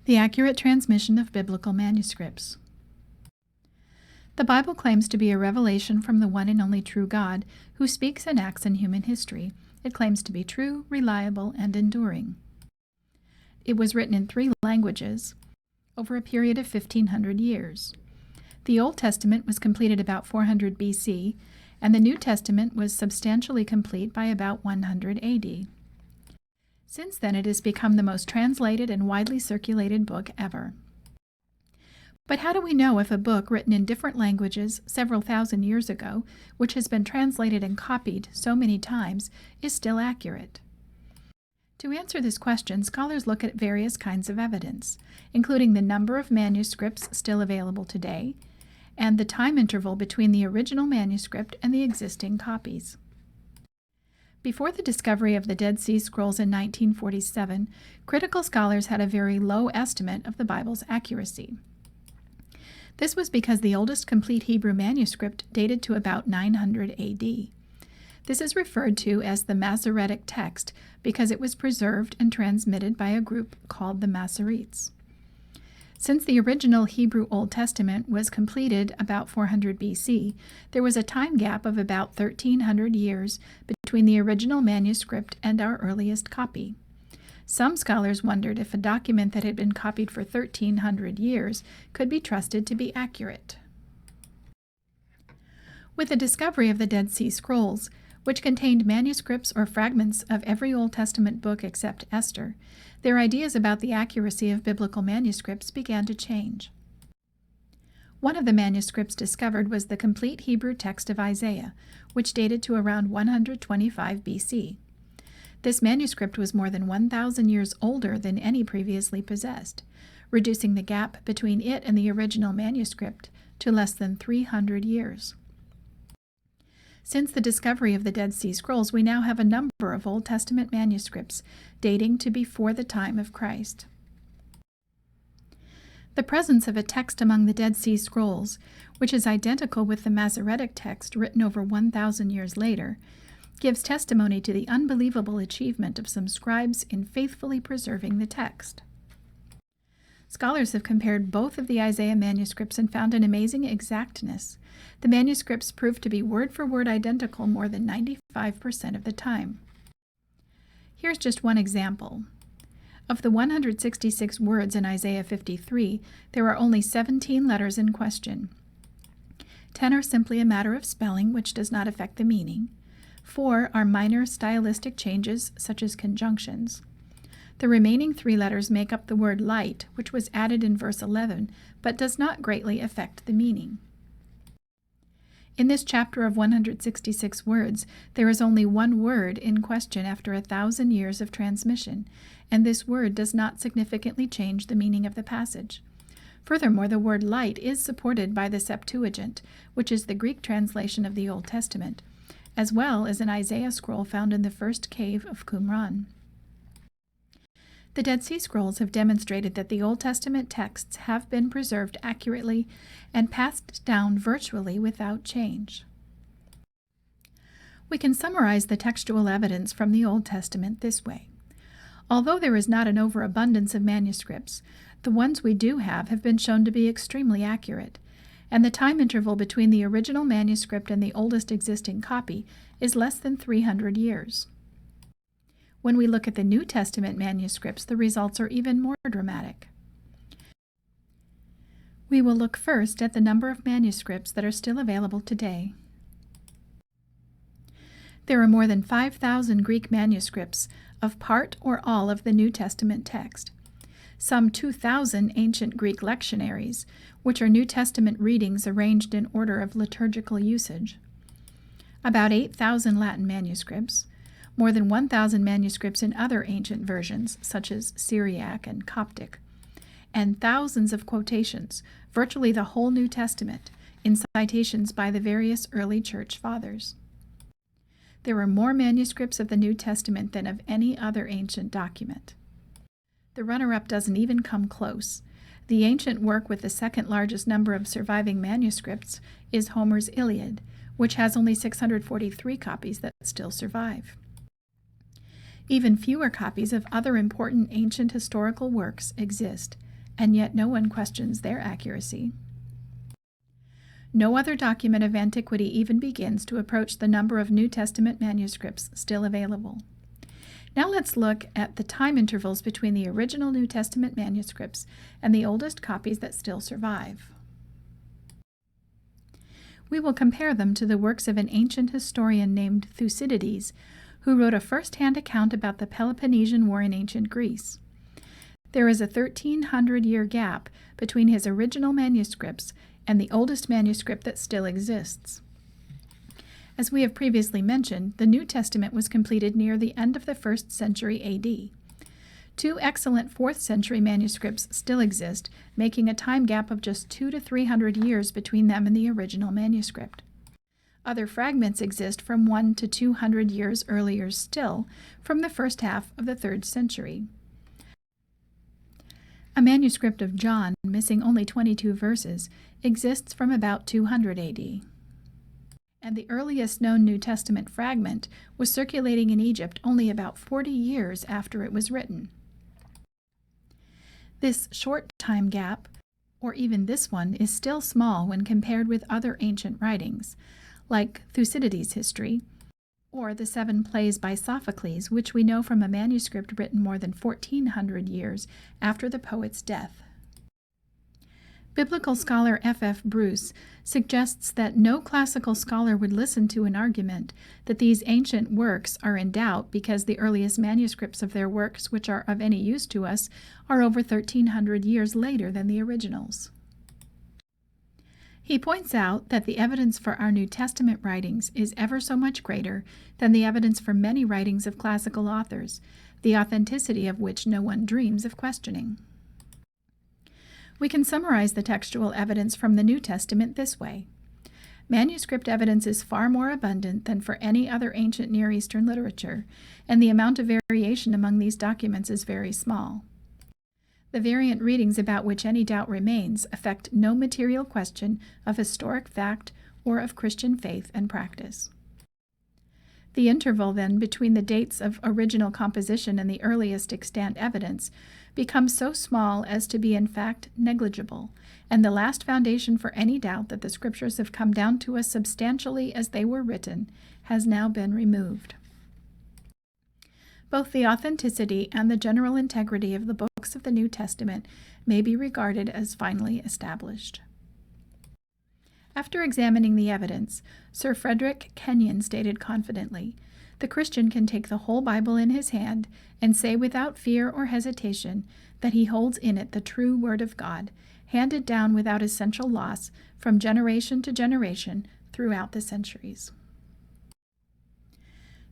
The accurate transmission of biblical manuscripts. The Bible claims to be a revelation from the one and only true God, who speaks and acts in human history. It claims to be true, reliable, and enduring. It was written in 3 languages over a period of 1,500 years. The Old Testament was completed about 400 BC, and the New Testament was substantially complete by about 100 AD. Since then, it has become the most translated and widely circulated book ever. But how do we know if a book written in different languages several thousand years ago, which has been translated and copied so many times, is still accurate? To answer this question, scholars look at various kinds of evidence, including the number of manuscripts still available today, and the time interval between the original manuscript and the existing copies. Before the discovery of the Dead Sea Scrolls in 1947, critical scholars had a very low estimate of the Bible's accuracy. This was because the oldest complete Hebrew manuscript dated to about 900 AD. This is referred to as the Masoretic text because it was preserved and transmitted by a group called the Masoretes. Since the original Hebrew Old Testament was completed about 400 BC, there was a time gap of about 1,300 years between the original manuscript and our earliest copy. Some scholars wondered if a document that had been copied for 1,300 years could be trusted to be accurate. With the discovery of the Dead Sea Scrolls, which contained manuscripts or fragments of every Old Testament book except Esther, their ideas about the accuracy of biblical manuscripts began to change. One of the manuscripts discovered was the complete Hebrew text of Isaiah, which dated to around 125 BC. This manuscript was more than 1,000 years older than any previously possessed, reducing the gap between it and the original manuscript to less than 300 years. Since the discovery of the Dead Sea Scrolls, we now have a number of Old Testament manuscripts dating to before the time of Christ. The presence of a text among the Dead Sea Scrolls, which is identical with the Masoretic text written over 1,000 years later, gives testimony to the unbelievable achievement of some scribes in faithfully preserving the text. Scholars have compared both of the Isaiah manuscripts and found an amazing exactness. The manuscripts proved to be word-for-word identical more than 95% of the time. Here's just one example. Of the 166 words in Isaiah 53, there are only 17 letters in question. 10 are simply a matter of spelling, which does not affect the meaning. 4 are minor stylistic changes, such as conjunctions. The remaining 3 letters make up the word light, which was added in verse 11, but does not greatly affect the meaning. In this chapter of 166 words, there is only one word in question after 1,000 years of transmission, and this word does not significantly change the meaning of the passage. Furthermore, the word light is supported by the Septuagint, which is the Greek translation of the Old Testament, as well as an Isaiah scroll found in the first cave of Qumran. The Dead Sea Scrolls have demonstrated that the Old Testament texts have been preserved accurately and passed down virtually without change. We can summarize the textual evidence from the Old Testament this way. Although there is not an overabundance of manuscripts, the ones we do have been shown to be extremely accurate, and the time interval between the original manuscript and the oldest existing copy is less than 300 years. When we look at the New Testament manuscripts, the results are even more dramatic. We will look first at the number of manuscripts that are still available today. There are more than 5,000 Greek manuscripts of part or all of the New Testament text, some 2,000 ancient Greek lectionaries, which are New Testament readings arranged in order of liturgical usage, about 8,000 Latin manuscripts, more than 1,000 manuscripts in other ancient versions, such as Syriac and Coptic, and thousands of quotations, virtually the whole New Testament, in citations by the various early church fathers. There are more manuscripts of the New Testament than of any other ancient document. The runner-up doesn't even come close. The ancient work with the second largest number of surviving manuscripts is Homer's Iliad, which has only 643 copies that still survive. Even fewer copies of other important ancient historical works exist, and yet no one questions their accuracy. No other document of antiquity even begins to approach the number of New Testament manuscripts still available. Now let's look at the time intervals between the original New Testament manuscripts and the oldest copies that still survive. We will compare them to the works of an ancient historian named Thucydides, who wrote a first-hand account about the Peloponnesian War in ancient Greece. There is a 1,300-year gap between his original manuscripts and the oldest manuscript that still exists. As we have previously mentioned, the New Testament was completed near the end of the 1st century A.D. Two excellent 4th century manuscripts still exist, making a time gap of just 200 to 300 years between them and the original manuscript. Other fragments exist from 100 to 200 years earlier still, from the first half of the 3rd century. A manuscript of John, missing only 22 verses, exists from about 200 A.D. And the earliest known New Testament fragment was circulating in Egypt only about 40 years after it was written. This short time gap, or even this one, is still small when compared with other ancient writings, like Thucydides' history, or the 7 plays by Sophocles, which we know from a manuscript written more than 1,400 years after the poet's death. Biblical scholar F. Bruce suggests that no classical scholar would listen to an argument that these ancient works are in doubt because the earliest manuscripts of their works which are of any use to us are over 1,300 years later than the originals. He points out that the evidence for our New Testament writings is ever so much greater than the evidence for many writings of classical authors, the authenticity of which no one dreams of questioning. We can summarize the textual evidence from the New Testament this way. Manuscript evidence is far more abundant than for any other ancient Near Eastern literature, and the amount of variation among these documents is very small. The variant readings about which any doubt remains affect no material question of historic fact or of Christian faith and practice. The interval, then, between the dates of original composition and the earliest extant evidence becomes so small as to be in fact negligible, and the last foundation for any doubt that the Scriptures have come down to us substantially as they were written has now been removed. Both the authenticity and the general integrity of the books of the New Testament may be regarded as finally established. After examining the evidence, Sir Frederick Kenyon stated confidently, "The Christian can take the whole Bible in his hand and say without fear or hesitation that he holds in it the true Word of God, handed down without essential loss from generation to generation throughout the centuries."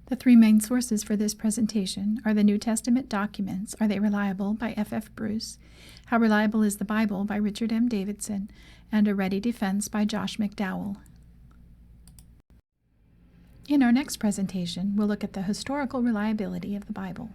The 3 main sources for this presentation are the New Testament documents, Are They Reliable? By F. Bruce, How Reliable is the Bible? By Richard M. Davidson, and A Ready Defense by Josh McDowell. In our next presentation, we'll look at the historical reliability of the Bible.